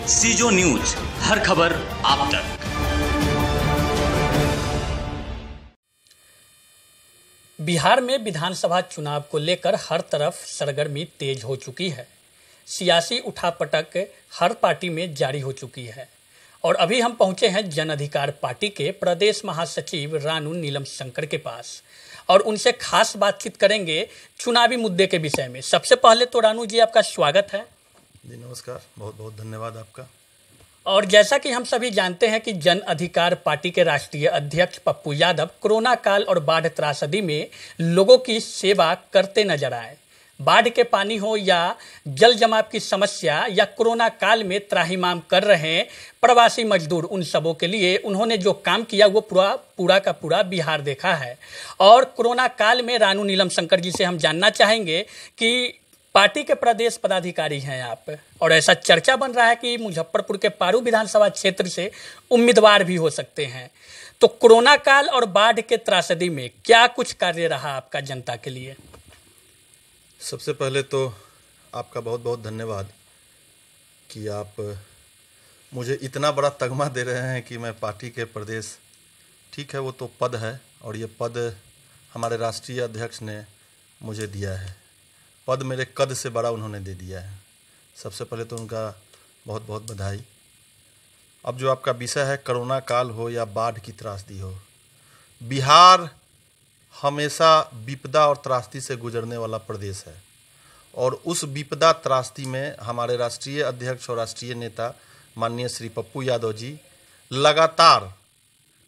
सीजो news, हर खबर आप तक। बिहार में विधानसभा चुनाव को लेकर हर तरफ सरगर्मी तेज हो चुकी है। सियासी उठापटक हर पार्टी में जारी हो चुकी है और अभी हम पहुंचे हैं जन अधिकार पार्टी के प्रदेश महासचिव रानू नीलम शंकर के पास और उनसे खास बातचीत करेंगे चुनावी मुद्दे के विषय में। सबसे पहले तो रानू जी, आपका स्वागत है। जी नमस्कार, बहुत बहुत धन्यवाद आपका। और जैसा कि हम सभी जानते हैं कि जन अधिकार पार्टी के राष्ट्रीय अध्यक्ष पप्पू यादव कोरोना काल और बाढ़ त्रासदी में लोगों की सेवा करते नजर आए। बाढ़ के पानी हो या जल जमाव की समस्या या कोरोना काल में त्राहिमाम कर रहे प्रवासी मजदूर, उन सबों के लिए उन्होंने जो काम किया वो पूरा का पूरा बिहार देखा है। और कोरोना काल में रानू नीलम शंकर जी से हम जानना चाहेंगे कि पार्टी के प्रदेश पदाधिकारी हैं आप, और ऐसा चर्चा बन रहा है कि मुजफ्फरपुर के पारू विधानसभा क्षेत्र से उम्मीदवार भी हो सकते हैं। तो कोरोना काल और बाढ़ के त्रासदी में क्या कुछ कार्य रहा आपका जनता के लिए? सबसे पहले तो आपका बहुत बहुत धन्यवाद कि आप मुझे इतना बड़ा तगमा दे रहे हैं कि मैं पार्टी के प्रदेश, ठीक है वो तो पद है और ये पद हमारे राष्ट्रीय अध्यक्ष ने मुझे दिया है। पद मेरे कद से बड़ा उन्होंने दे दिया है। सबसे पहले तो उनका बहुत बहुत बधाई। अब जो आपका विषय है, कोरोना काल हो या बाढ़ की त्रासदी हो, बिहार हमेशा विपदा और त्रासदी से गुजरने वाला प्रदेश है और उस विपदा त्रासदी में हमारे राष्ट्रीय अध्यक्ष और राष्ट्रीय नेता माननीय श्री पप्पू यादव जी लगातार,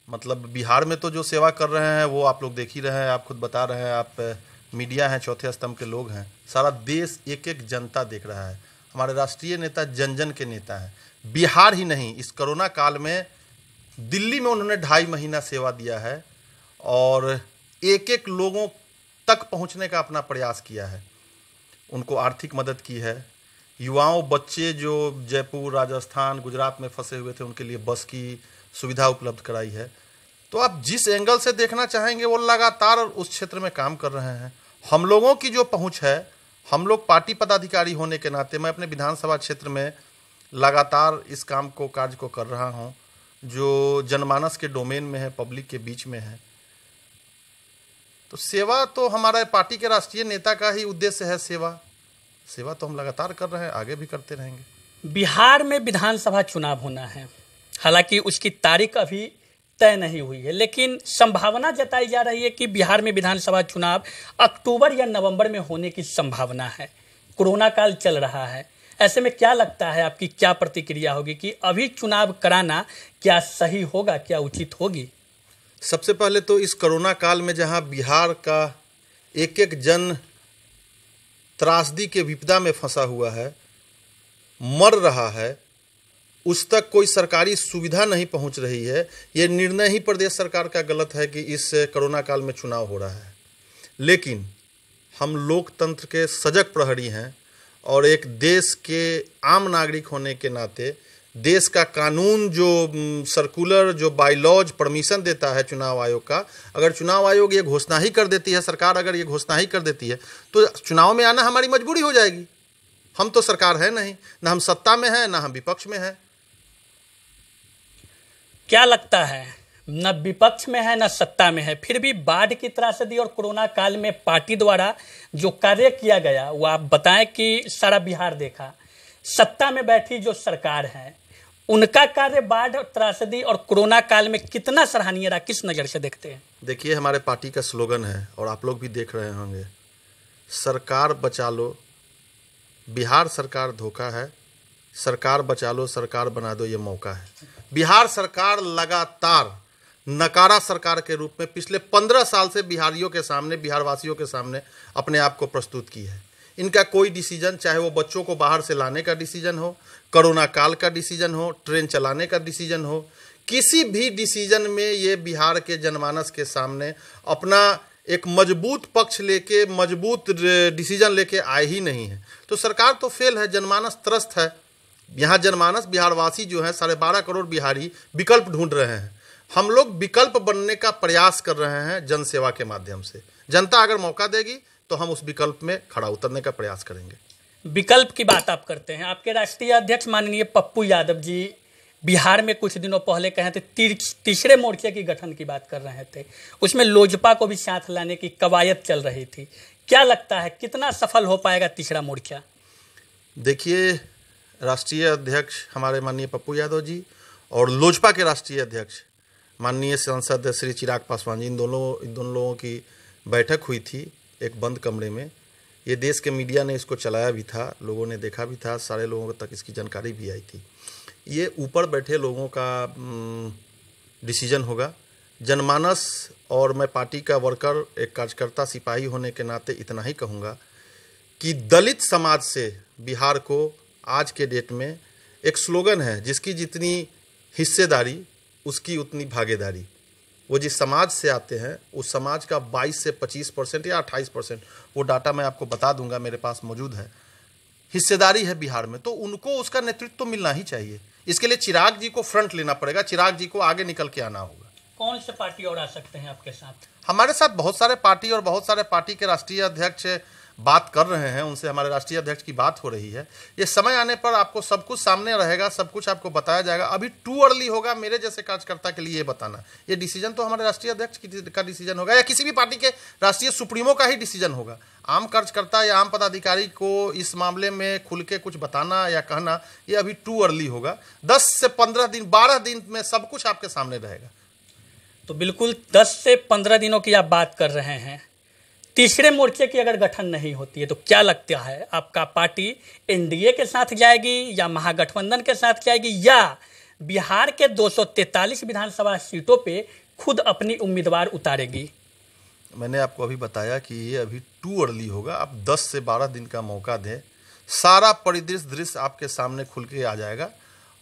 मतलब बिहार में तो जो सेवा कर रहे हैं वो आप लोग देख ही रहे हैं, आप खुद बता रहे हैं, आप मीडिया हैं, चौथे स्तंभ के लोग हैं, सारा देश एक एक जनता देख रहा है। हमारे राष्ट्रीय नेता जन जन के नेता हैं। बिहार ही नहीं, इस कोरोना काल में दिल्ली में उन्होंने 2.5 महीना सेवा दिया है और एक एक लोगों तक पहुंचने का अपना प्रयास किया है। उनको आर्थिक मदद की है। युवाओं, बच्चे जो जयपुर, राजस्थान, गुजरात में फंसे हुए थे उनके लिए बस की सुविधा उपलब्ध कराई है। तो आप जिस एंगल से देखना चाहेंगे वो लगातार उस क्षेत्र में काम कर रहे हैं। हम लोगों की जो पहुंच है, हम लोग पार्टी पदाधिकारी होने के नाते मैं अपने विधानसभा क्षेत्र में लगातार इस कार्य को कर रहा हूं जो जनमानस के डोमेन में है, पब्लिक के बीच में है। तो सेवा तो हमारे पार्टी के राष्ट्रीय नेता का ही उद्देश्य है। सेवा तो हम लगातार कर रहे हैं, आगे भी करते रहेंगे। बिहार में विधानसभा चुनाव होना है, हालांकि उसकी तारीख अभी तय नहीं हुई है, लेकिन संभावना जताई जा रही है कि बिहार में विधानसभा चुनाव अक्टूबर या नवंबर में होने की संभावना है। कोरोना काल चल रहा है, ऐसे में क्या लगता है, आपकी क्या प्रतिक्रिया होगी कि अभी चुनाव कराना क्या सही होगा, क्या उचित होगी? सबसे पहले तो इस कोरोना काल में जहां बिहार का एक एक जन त्रासदी के विपदा में फंसा हुआ है, मर रहा है, उस तक कोई सरकारी सुविधा नहीं पहुंच रही है, ये निर्णय ही प्रदेश सरकार का गलत है कि इस कोरोना काल में चुनाव हो रहा है। लेकिन हम लोकतंत्र के सजग प्रहरी हैं और एक देश के आम नागरिक होने के नाते देश का कानून जो सर्कुलर, जो बायलॉज परमिशन देता है चुनाव आयोग का, अगर चुनाव आयोग ये घोषणा ही कर देती है, सरकार अगर ये घोषणा ही कर देती है तो चुनाव में आना हमारी मजबूरी हो जाएगी। हम तो सरकार है नहीं, ना हम सत्ता में हैं ना हम विपक्ष में हैं। क्या लगता है, न विपक्ष में है न सत्ता में है, फिर भी बाढ़ की त्रासदी और कोरोना काल में पार्टी द्वारा जो कार्य किया गया वो आप बताएं कि सारा बिहार देखा। सत्ता में बैठी जो सरकार है उनका कार्य बाढ़, त्रासदी और कोरोना काल में कितना सराहनीय रहा, किस नज़र से देखते हैं? देखिए, हमारे पार्टी का स्लोगन है और आप लोग भी देख रहे होंगे, सरकार बचा लो, बिहार सरकार धोखा है, सरकार बचा लो, सरकार बना दो, ये मौका है। बिहार सरकार लगातार नकारा सरकार के रूप में पिछले 15 साल से बिहारियों के सामने, बिहारवासियों के सामने अपने आप को प्रस्तुत की है। इनका कोई डिसीजन, चाहे वो बच्चों को बाहर से लाने का डिसीजन हो, कोरोना काल का डिसीजन हो, ट्रेन चलाने का डिसीजन हो, किसी भी डिसीजन में ये बिहार के जनमानस के सामने अपना एक मजबूत पक्ष लेके, मजबूत डिसीजन लेके आए ही नहीं है। तो सरकार तो फेल है, जनमानस त्रस्त है। यहाँ जनमानस, बिहारवासी जो है 12.5 करोड़ बिहारी विकल्प ढूंढ रहे हैं। हम लोग विकल्प बनने का प्रयास कर रहे हैं जनसेवा के माध्यम से। जनता अगर मौका देगी तो हम उस विकल्प में खड़ा उतरने का प्रयास करेंगे। विकल्प की बात आप करते हैं, आपके राष्ट्रीय अध्यक्ष माननीय पप्पू यादव जी बिहार में कुछ दिनों पहले कहे थे तीसरे मोर्चे की गठन की बात कर रहे थे, उसमें लोजपा को भी साथ लाने की कवायद चल रही थी। क्या लगता है कितना सफल हो पाएगा तीसरा मोर्चा? देखिए, राष्ट्रीय अध्यक्ष हमारे माननीय पप्पू यादव जी और लोजपा के राष्ट्रीय अध्यक्ष माननीय सांसद श्री चिराग पासवान जी, इन दोनों लोगों की बैठक हुई थी एक बंद कमरे में। ये देश के मीडिया ने इसको चलाया भी था, लोगों ने देखा भी था, सारे लोगों तक इसकी जानकारी भी आई थी। ये ऊपर बैठे लोगों का डिसीजन होगा। जनमानस और मैं पार्टी का वर्कर, एक कार्यकर्ता, सिपाही होने के नाते इतना ही कहूँगा कि दलित समाज से बिहार को आज के डेट में एक स्लोगन है, जिसकी जितनी हिस्सेदारी उसकी उतनी भागीदारी। वो जिस समाज से आते हैं उस समाज का 22 से 25% या 28%, वो डाटा मैं आपको बता दूंगा, मेरे पास मौजूद है, हिस्सेदारी है बिहार में। तो उनको उसका नेतृत्व तो मिलना ही चाहिए। इसके लिए चिराग जी को फ्रंट लेना पड़ेगा, चिराग जी को आगे निकल के आना होगा। कौन से पार्टी और आ सकते हैं आपके साथ? हमारे साथ बहुत सारे पार्टी और बहुत सारे पार्टी के राष्ट्रीय अध्यक्ष बात कर रहे हैं, उनसे हमारे राष्ट्रीय अध्यक्ष की बात हो रही है। ये समय आने पर आपको सब कुछ सामने रहेगा, सब कुछ आपको बताया जाएगा। अभी टू अर्ली होगा मेरे जैसे कार्यकर्ता के लिए ये बताना। ये डिसीजन तो हमारे राष्ट्रीय अध्यक्ष का डिसीजन होगा या किसी भी पार्टी के राष्ट्रीय सुप्रीमो का ही डिसीजन होगा। आम कार्यकर्ता या आम पदाधिकारी को इस मामले में खुल के कुछ बताना या कहना, ये अभी टू अर्ली होगा। 10 से 15 दिन, 12 दिन में सब कुछ आपके सामने रहेगा। तो बिल्कुल 10 से 15 दिनों की आप बात कर रहे हैं। तीसरे मोर्चे की अगर गठन नहीं होती है तो क्या लगता है, आपका पार्टी एनडीए के साथ जाएगी या महागठबंधन के साथ जाएगी, या बिहार के 243 विधानसभा सीटों पे खुद अपनी उम्मीदवार उतारेगी? मैंने आपको अभी बताया कि ये अभी टू अर्ली होगा। आप 10 से 12 दिन का मौका दें, सारा परिदृश्य आपके सामने खुल के आ जाएगा।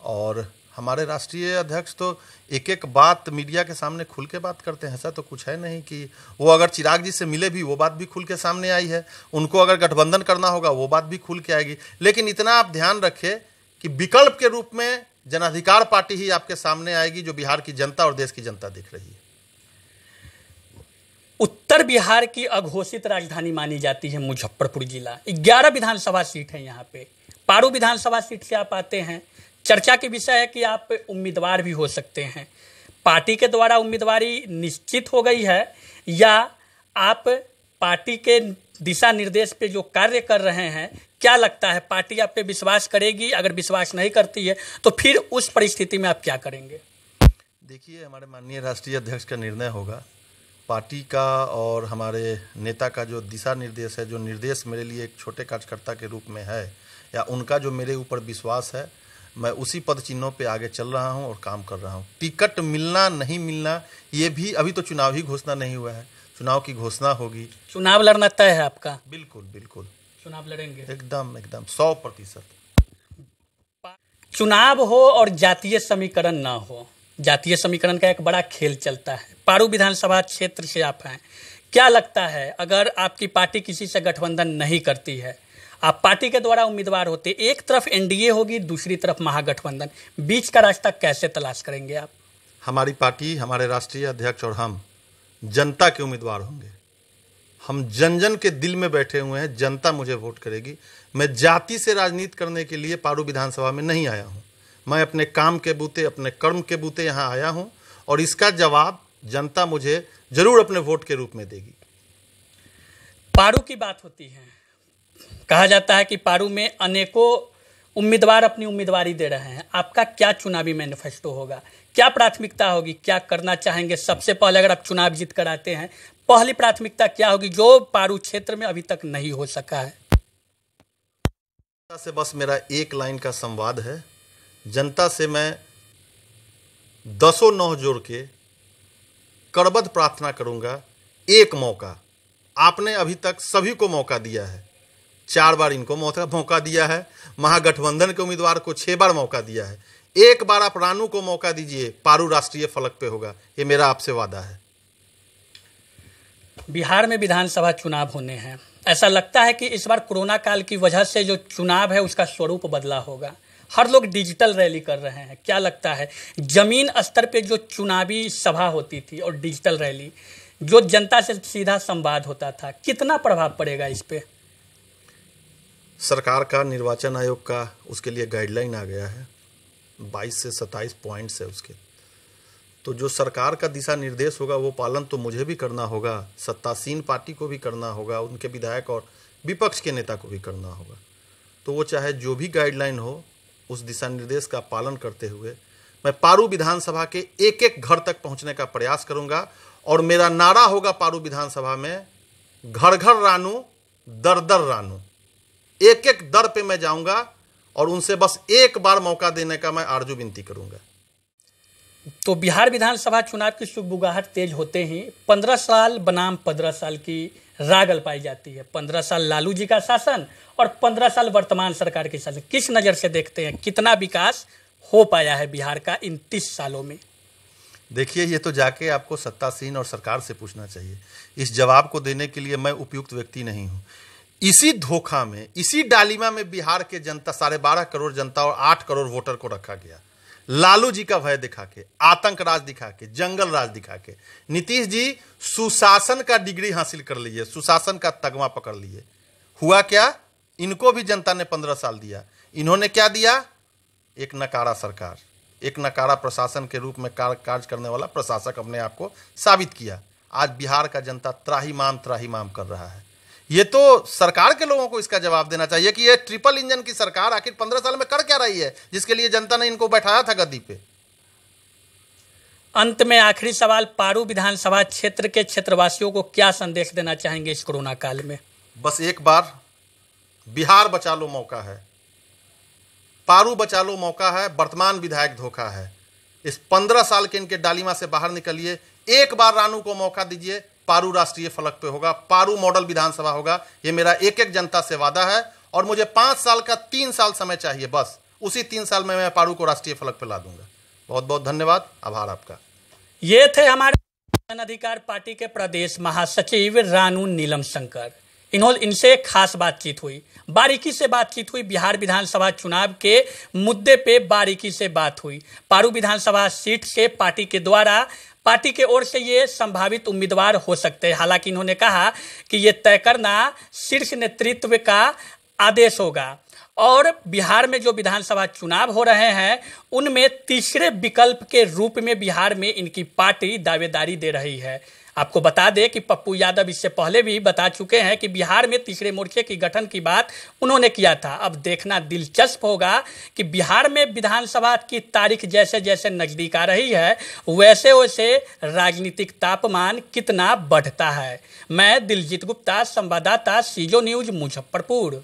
और हमारे राष्ट्रीय अध्यक्ष तो एक एक बात मीडिया के सामने खुल के बात करते हैं। ऐसा तो कुछ है नहीं कि वो अगर चिराग जी से मिले भी, वो बात भी खुल के सामने आई है। उनको अगर गठबंधन करना होगा वो बात भी खुल के आएगी। लेकिन इतना आप ध्यान रखें कि विकल्प के रूप में जनाधिकार पार्टी ही आपके सामने आएगी, जो बिहार की जनता और देश की जनता देख रही है। उत्तर बिहार की अघोषित राजधानी मानी जाती है मुजफ्फरपुर जिला। 11 विधानसभा सीट है यहाँ पे। पारू विधानसभा सीट से आप आते हैं। चर्चा की विषय है कि आप उम्मीदवार भी हो सकते हैं। पार्टी के द्वारा उम्मीदवारी निश्चित हो गई है या आप पार्टी के दिशा निर्देश पे जो कार्य कर रहे हैं, क्या लगता है पार्टी आप पे विश्वास करेगी? अगर विश्वास नहीं करती है तो फिर उस परिस्थिति में आप क्या करेंगे? देखिए, हमारे माननीय राष्ट्रीय अध्यक्ष का निर्णय होगा। पार्टी का और हमारे नेता का जो दिशा निर्देश है, जो निर्देश मेरे लिए एक छोटे कार्यकर्ता के रूप में है, या उनका जो मेरे ऊपर विश्वास है, मैं उसी पद चिन्हों पे आगे चल रहा हूं और काम कर रहा हूं। टिकट मिलना नहीं मिलना, ये भी अभी तो चुनाव ही घोषणा नहीं हुआ है, चुनाव की घोषणा होगी। चुनाव लड़ना तय है आपका? बिल्कुल बिल्कुल, चुनाव लड़ेंगे एकदम एकदम 100%। चुनाव हो और जातीय समीकरण ना हो, जातीय समीकरण का एक बड़ा खेल चलता है। पारू विधानसभा क्षेत्र से आप हैं, क्या लगता है अगर आपकी पार्टी किसी से गठबंधन नहीं करती है, आप पार्टी के द्वारा उम्मीदवार होते, एक तरफ एनडीए होगी, दूसरी तरफ महागठबंधन, बीच का रास्ता कैसे तलाश करेंगे आप? हमारी पार्टी, हमारे राष्ट्रीय अध्यक्ष और हम जनता के उम्मीदवार होंगे। हम जन जन के दिल में बैठे हुए हैं, जनता मुझे वोट करेगी। मैं जाति से राजनीति करने के लिए पारू विधानसभा में नहीं आया हूं। मैं अपने काम के बूते, अपने कर्म के बूते यहाँ आया हूं और इसका जवाब जनता मुझे जरूर अपने वोट के रूप में देगी। पारू की बात होती है, कहा जाता है कि पारू में अनेकों उम्मीदवार अपनी उम्मीदवारी दे रहे हैं। आपका क्या चुनावी मैनिफेस्टो होगा, क्या प्राथमिकता होगी, क्या करना चाहेंगे? सबसे पहले अगर आप चुनाव जीत कर आते हैं, पहली प्राथमिकता क्या होगी जो पारू क्षेत्र में अभी तक नहीं हो सका है? जनता से बस मेरा एक लाइन का संवाद है। जनता से मैं 10 नौह जोड़ के करबद्ध प्रार्थना करूंगा, एक मौका। आपने अभी तक सभी को मौका दिया है, 4 बार इनको मौका दिया है, महागठबंधन के उम्मीदवार को 6 बार मौका दिया है। एक बार आप रानू को मौका दीजिए, पारू राष्ट्रीय फलक पे होगा, ये मेरा आपसे वादा है। बिहार में विधानसभा चुनाव होने हैं, ऐसा लगता है कि इस बार कोरोना काल की वजह से जो चुनाव है उसका स्वरूप बदला होगा। हर लोग डिजिटल रैली कर रहे हैं, क्या लगता है जमीन स्तर पे जो चुनावी सभा होती थी और डिजिटल रैली, जो जनता से सीधा संवाद होता था, कितना प्रभाव पड़ेगा इस पे? सरकार का, निर्वाचन आयोग का उसके लिए गाइडलाइन आ गया है। 22 से 27 पॉइंट्स है उसके। तो जो सरकार का दिशा निर्देश होगा वो पालन तो मुझे भी करना होगा, सत्तासीन पार्टी को भी करना होगा, उनके विधायक और विपक्ष के नेता को भी करना होगा। तो वो चाहे जो भी गाइडलाइन हो उस दिशा निर्देश का पालन करते हुए मैं पारू विधानसभा के एक एक घर तक पहुंचने का प्रयास करूंगा। और मेरा नारा होगा पारू विधानसभा में, घर घर रानू, दर दर रानू। एक एक दर पे मैं जाऊंगा और उनसे बस एक बार मौका देने का मैं आरजू विनती करूंगा। तो बिहार विधानसभा चुनाव की सुगबुगाहट तेज होते ही 15 साल बनाम 15 साल की रागल पाई जाती है। 15 साल लालू जी का शासन और 15 साल वर्तमान सरकार के शासन, किस नज़र से देखते हैं? कितना विकास हो पाया है बिहार का इन 30 सालों में? देखिए, ये तो जाके आपको सत्तासीन और सरकार से पूछना चाहिए। इस जवाब को देने के लिए मैं उपयुक्त व्यक्ति नहीं हूं। इसी धोखा में, इसी डालिमा में बिहार के जनता, 12.5 करोड़ जनता और 8 करोड़ वोटर को रखा गया। लालू जी का भय दिखा के, आतंक राज दिखा के, जंगल राज दिखा के। नीतीश जी सुशासन का डिग्री हासिल कर लिए, सुशासन का तगमा पकड़ लिए। हुआ क्या? इनको भी जनता ने 15 साल दिया। इन्होंने क्या दिया? एक नकारा सरकार, एक नकारा प्रशासन के रूप में कार्य करने वाला प्रशासक अपने आप को साबित किया। आज बिहार का जनता त्राहिमाम कर रहा है। ये तो सरकार के लोगों को इसका जवाब देना चाहिए कि ये ट्रिपल इंजन की सरकार आखिर 15 साल में कर क्या रही है, जिसके लिए जनता ने इनको बैठाया था गद्दी पे। अंत में आखिरी सवाल, पारू विधानसभा क्षेत्र के क्षेत्रवासियों को क्या संदेश देना चाहेंगे इस कोरोना काल में? बस एक बार बिहार बचा लो मौका है, पारू बचा लो मौका है, वर्तमान विधायक धोखा है। इस 15 साल के इनके डालिमा से बाहर निकलिए। एक बार रानू को मौका दीजिए, पारू राष्ट्रीय फलक पे होगा, पारू मॉडल विधानसभा होगा। ये मेरा एक एक जनता से वादा है। और मुझे 5 साल का 3 साल समय चाहिए, बस उसी 3 साल में मैं पारू को राष्ट्रीय फलक पे ला दूंगा। बहुत बहुत धन्यवाद, आभार आपका। ये थे हमारे जन अधिकार पार्टी के प्रदेश महासचिव रानू नीलम शंकर। इनसे खास बातचीत हुई, बारीकी से बातचीत हुई। बिहार विधानसभा चुनाव के मुद्दे पे बारीकी से बात हुई। पारू विधानसभा सीट से पार्टी के द्वारा, पार्टी के ओर से ये संभावित उम्मीदवार हो सकते हैं। हालांकि इन्होंने कहा कि ये तय करना शीर्ष नेतृत्व का आदेश होगा। और बिहार में जो विधानसभा चुनाव हो रहे हैं उनमें तीसरे विकल्प के रूप में बिहार में इनकी पार्टी दावेदारी दे रही है। आपको बता दें कि पप्पू यादव इससे पहले भी बता चुके हैं कि बिहार में तीसरे मोर्चे की गठन की बात उन्होंने किया था। अब देखना दिलचस्प होगा कि बिहार में विधानसभा की तारीख जैसे जैसे नजदीक आ रही है वैसे वैसे राजनीतिक तापमान कितना बढ़ता है। मैं दिलजीत गुप्ता, संवाददाता सीजो न्यूज, मुजफ्फरपुर।